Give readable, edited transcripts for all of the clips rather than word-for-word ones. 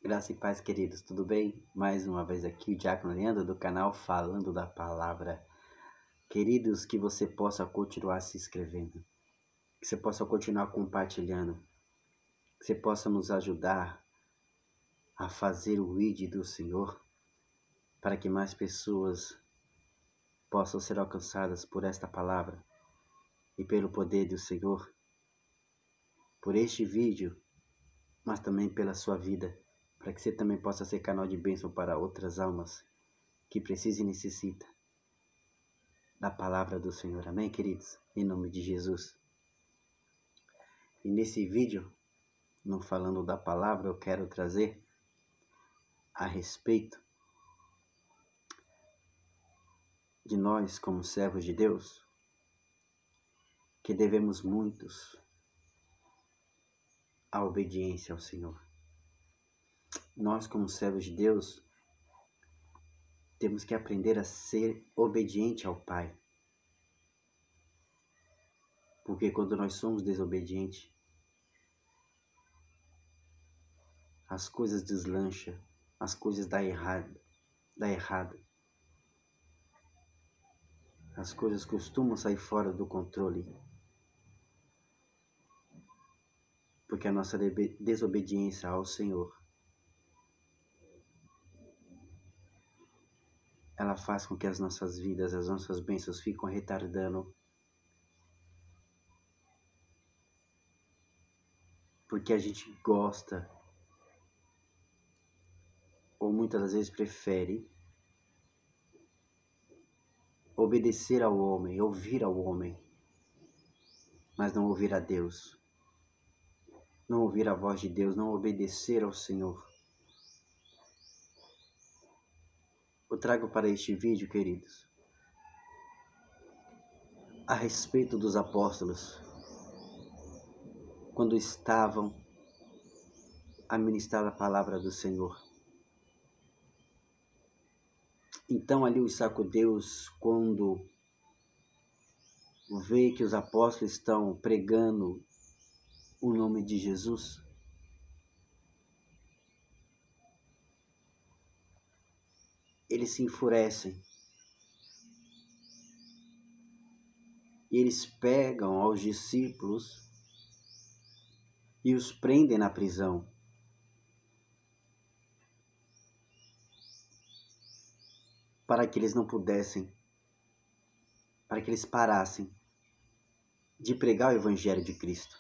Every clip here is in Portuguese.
Graça e paz, queridos, tudo bem? Mais uma vez aqui o Diácono Leandro do canal Falando da Palavra. Queridos, que você possa continuar se inscrevendo, que você possa continuar compartilhando, que você possa nos ajudar a fazer o ID do Senhor, para que mais pessoas possam ser alcançadas por esta palavra e pelo poder do Senhor, por este vídeo, mas também pela sua vida, para que você também possa ser canal de bênção para outras almas que precisam e necessitam da palavra do Senhor. Amém, queridos? Em nome de Jesus. E nesse vídeo, não falando da palavra, eu quero trazer a respeito de nós como servos de Deus, que devemos muitos à obediência ao Senhor. Nós como servos de Deus, temos que aprender a ser obediente ao Pai. Porque quando nós somos desobedientes, as coisas deslancham, as coisas dá errado. As coisas costumam sair fora do controle. Porque a nossa desobediência ao Senhor, ela faz com que as nossas vidas, as nossas bênçãos ficam retardando. Porque a gente gosta, ou muitas das vezes prefere, obedecer ao homem, ouvir ao homem, mas não ouvir a Deus. Não ouvir a voz de Deus, não obedecer ao Senhor. Eu trago para este vídeo, queridos, a respeito dos apóstolos, quando estavam a ministrar a palavra do Senhor. Então ali os sacudeus, quando vê que os apóstolos estão pregando o nome de Jesus, eles se enfurecem. E eles pegam aos discípulos e os prendem na prisão. Para que eles não pudessem, para que eles parassem de pregar o Evangelho de Cristo.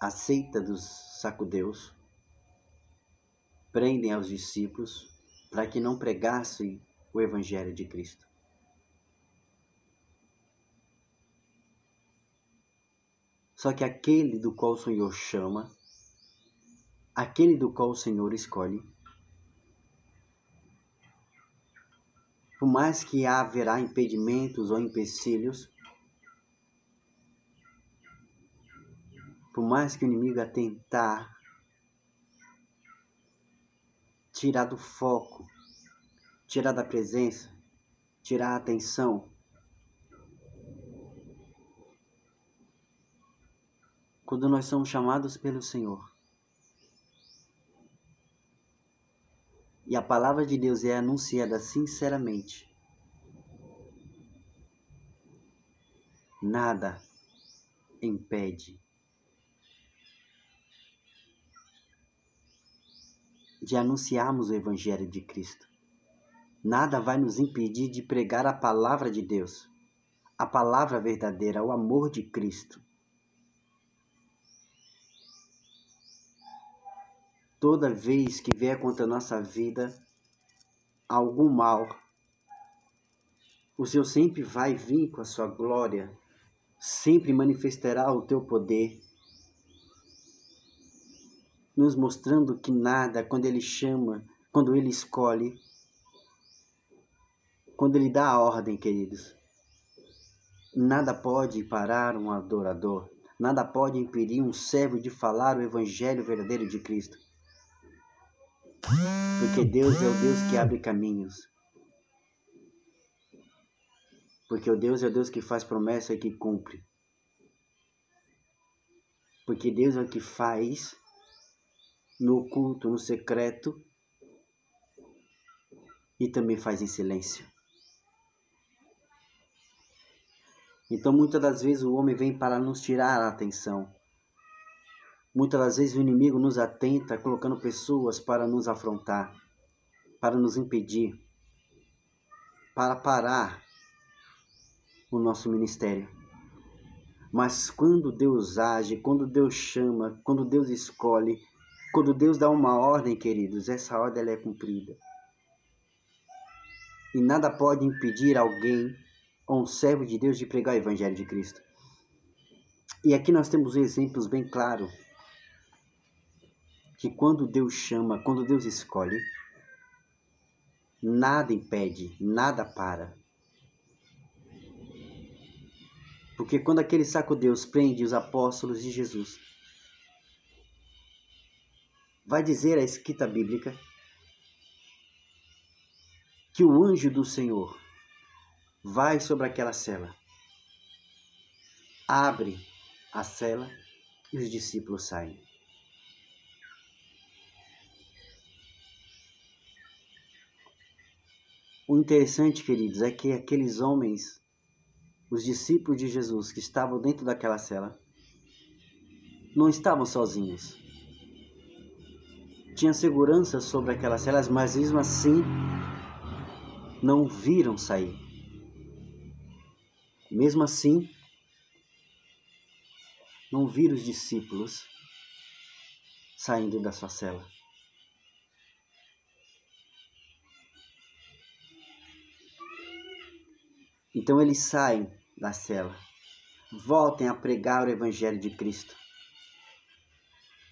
A seita dos sacudeus prendem aos discípulos para que não pregassem o Evangelho de Cristo. Só que aquele do qual o Senhor chama, aquele do qual o Senhor escolhe, por mais que haverá impedimentos ou empecilhos, por mais que o inimigo a tentar tirar do foco, tirar da presença, tirar a atenção, quando nós somos chamados pelo Senhor, e a palavra de Deus é anunciada sinceramente, nada impede de anunciarmos o Evangelho de Cristo. Nada vai nos impedir de pregar a palavra de Deus, a palavra verdadeira, o amor de Cristo. Toda vez que vier contra a nossa vida algum mal, o Senhor sempre vai vir com a sua glória, sempre manifestará o teu poder, nos mostrando que nada, quando Ele chama, quando Ele escolhe, quando Ele dá a ordem, queridos, nada pode parar um adorador, nada pode impedir um servo de falar o Evangelho verdadeiro de Cristo. Porque Deus é o Deus que abre caminhos. Porque o Deus é o Deus que faz promessa e que cumpre. Porque Deus é o que faz no oculto, no secreto, e também faz em silêncio. Então, muitas das vezes o homem vem para nos tirar a atenção. Muitas das vezes o inimigo nos atenta, colocando pessoas para nos afrontar, para nos impedir, para parar o nosso ministério. Mas quando Deus age, quando Deus chama, quando Deus escolhe, quando Deus dá uma ordem, queridos, essa ordem ela é cumprida. E nada pode impedir alguém, ou um servo de Deus, de pregar o Evangelho de Cristo. E aqui nós temos exemplos bem claros, que quando Deus chama, quando Deus escolhe, nada impede, nada para. Porque quando aquele saco-Deus prende os apóstolos de Jesus, vai dizer a escrita bíblica que o anjo do Senhor vai sobre aquela cela, abre a cela e os discípulos saem. O interessante, queridos, é que aqueles homens, os discípulos de Jesus que estavam dentro daquela cela, não estavam sozinhos. Tinha segurança sobre aquelas celas, mas mesmo assim não viram sair. Mesmo assim, não viram os discípulos saindo da sua cela. Então eles saem da cela, voltem a pregar o Evangelho de Cristo.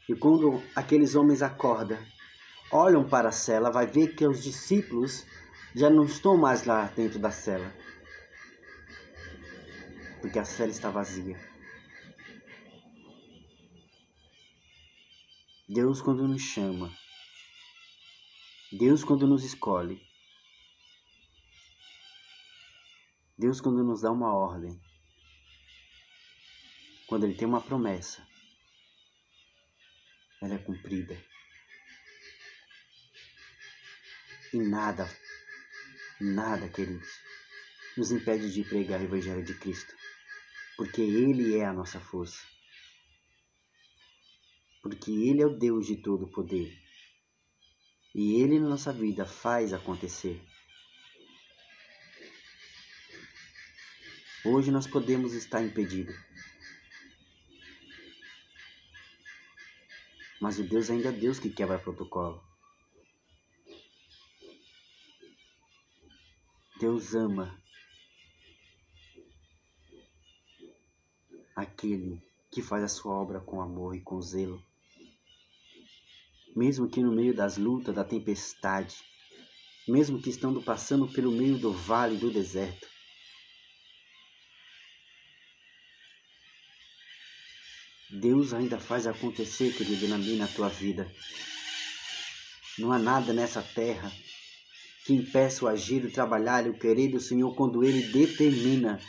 E quando aqueles homens acordam, olham para a cela, vai ver que os discípulos já não estão mais lá dentro da cela, porque a cela está vazia. Deus, quando nos chama, Deus, quando nos escolhe, Deus, quando nos dá uma ordem, quando Ele tem uma promessa, ela é cumprida. E nada, queridos, nos impede de pregar o Evangelho de Cristo, porque Ele é a nossa força, porque Ele é o Deus de todo poder, e Ele na nossa vida faz acontecer. Hoje nós podemos estar impedidos, mas o Deus ainda é Deus que quebra protocolo. Deus ama aquele que faz a sua obra com amor e com zelo. Mesmo que no meio das lutas, da tempestade, mesmo que estando passando pelo meio do vale do deserto, Deus ainda faz acontecer, querido, na minha e na tua vida. Não há nada nessa terra que impeça o agir, o trabalhar e o querer do Senhor quando Ele determina.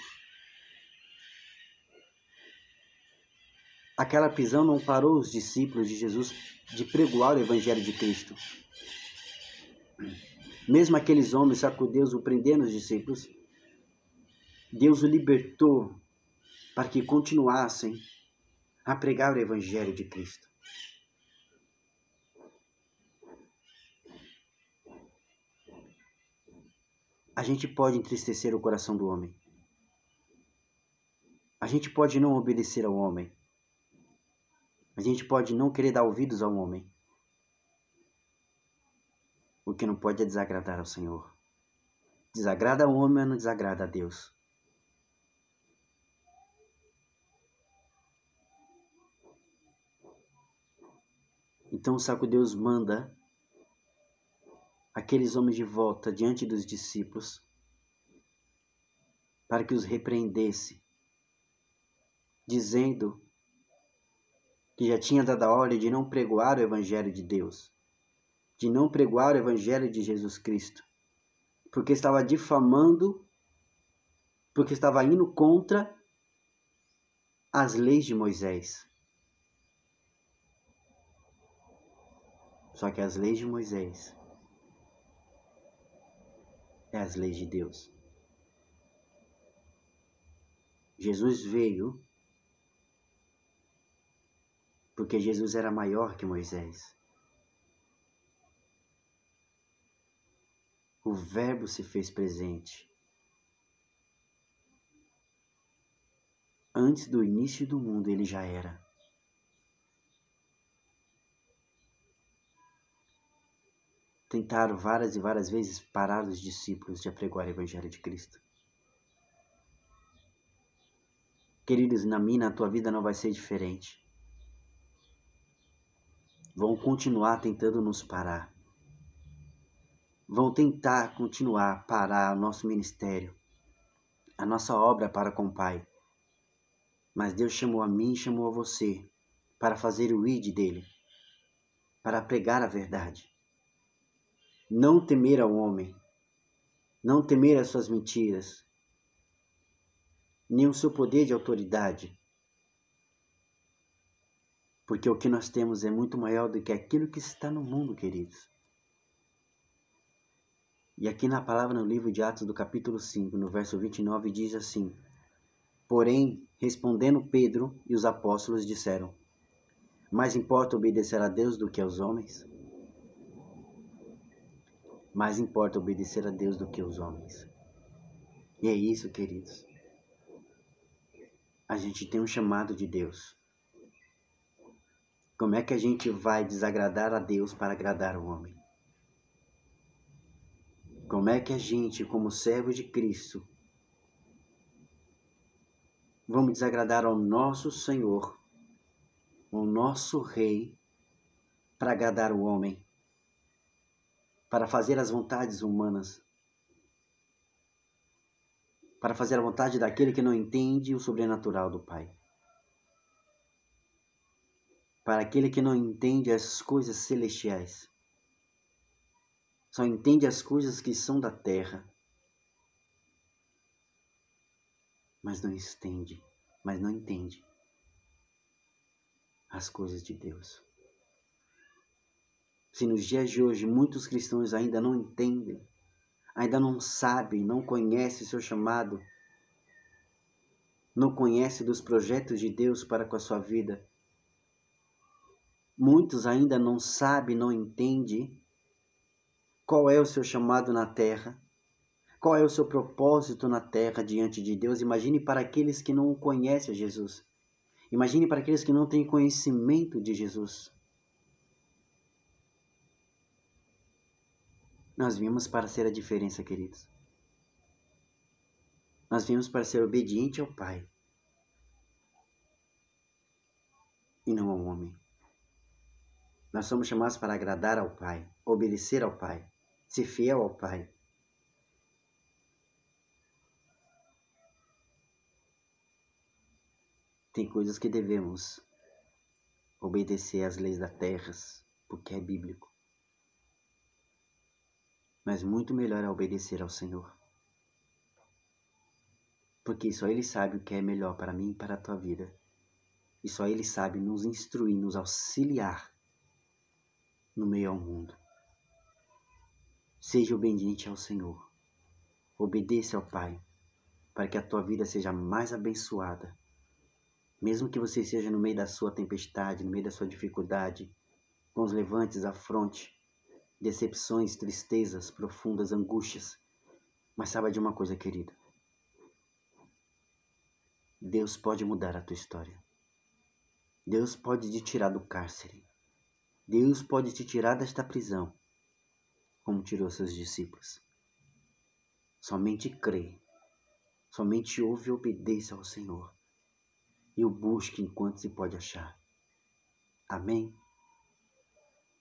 Aquela prisão não parou os discípulos de Jesus de pregoar o Evangelho de Cristo. Mesmo aqueles homens, sacudeus, o prendendo os discípulos, Deus o libertou para que continuassem a pregar o Evangelho de Cristo. A gente pode entristecer o coração do homem. A gente pode não obedecer ao homem. A gente pode não querer dar ouvidos ao homem. O que não pode é desagradar ao Senhor. Desagrada ao homem, mas não desagrada a Deus. Então o saco-Deus manda aqueles homens de volta diante dos discípulos para que os repreendesse, dizendo que já tinha dado a ordem de não pregoar o Evangelho de Deus, de não pregoar o Evangelho de Jesus Cristo, porque estava difamando, porque estava indo contra as leis de Moisés. Só que as leis de Moisés é as leis de Deus. Jesus veio porque Jesus era maior que Moisés. O Verbo se fez presente. Antes do início do mundo ele já era. Tentaram várias e várias vezes parar os discípulos de apregoar o Evangelho de Cristo. Queridos, na minha, na tua vida não vai ser diferente. Vão continuar tentando nos parar. Vão tentar continuar parar o nosso ministério, a nossa obra para com o Pai. Mas Deus chamou a mim e chamou a você para fazer o id dele, para pregar a verdade. Não temer ao homem, não temer as suas mentiras, nem o seu poder de autoridade. Porque o que nós temos é muito maior do que aquilo que está no mundo, queridos. E aqui na palavra, no livro de Atos do capítulo 5, no verso 29, diz assim: Porém, respondendo Pedro e os apóstolos disseram: Mais importa obedecer a Deus do que aos homens? Mais importa obedecer a Deus do que aos homens. E é isso, queridos. A gente tem um chamado de Deus. Como é que a gente vai desagradar a Deus para agradar o homem? Como é que a gente, como servo de Cristo, vamos desagradar ao nosso Senhor, ao nosso Rei, para agradar o homem, para fazer as vontades humanas, para fazer a vontade daquele que não entende o sobrenatural do Pai, para aquele que não entende as coisas celestiais, só entende as coisas que são da terra, mas não entende as coisas de Deus. Se nos dias de hoje muitos cristãos ainda não entendem, ainda não sabem, não conhecem o seu chamado, não conhecem dos projetos de Deus para com a sua vida, muitos ainda não sabem, não entendem qual é o seu chamado na terra, qual é o seu propósito na terra diante de Deus. Imagine para aqueles que não conhecem Jesus. Imagine para aqueles que não têm conhecimento de Jesus. Nós viemos para ser a diferença, queridos. Nós viemos para ser obediente ao Pai e não ao homem. Nós somos chamados para agradar ao Pai, obedecer ao Pai, ser fiel ao Pai. Tem coisas que devemos obedecer às leis da terra, porque é bíblico. Mas muito melhor é obedecer ao Senhor. Porque só Ele sabe o que é melhor para mim e para a tua vida. E só Ele sabe nos instruir, nos auxiliar no meio ao mundo. Seja obediente ao Senhor. Obedeça ao Pai, para que a tua vida seja mais abençoada. Mesmo que você esteja no meio da sua tempestade, no meio da sua dificuldade, com os levantes à fronte, decepções, tristezas, profundas angústias. Mas saiba de uma coisa, querido. Deus pode mudar a tua história. Deus pode te tirar do cárcere. Deus pode te tirar desta prisão, como tirou seus discípulos. Somente crê. Somente ouve e obedeça ao Senhor. E o busque enquanto se pode achar. Amém?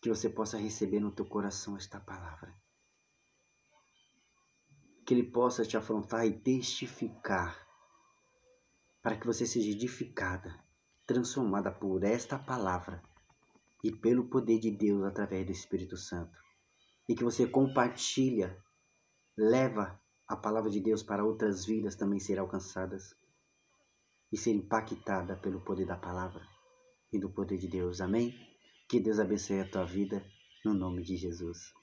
Que você possa receber no teu coração esta palavra. Que Ele possa te afrontar e testificar, para que você seja edificada, transformada por esta palavra e pelo poder de Deus através do Espírito Santo. E que você compartilha, leva a palavra de Deus para outras vidas também serem alcançadas e ser impactada pelo poder da palavra e do poder de Deus. Amém? Que Deus abençoe a tua vida no nome de Jesus.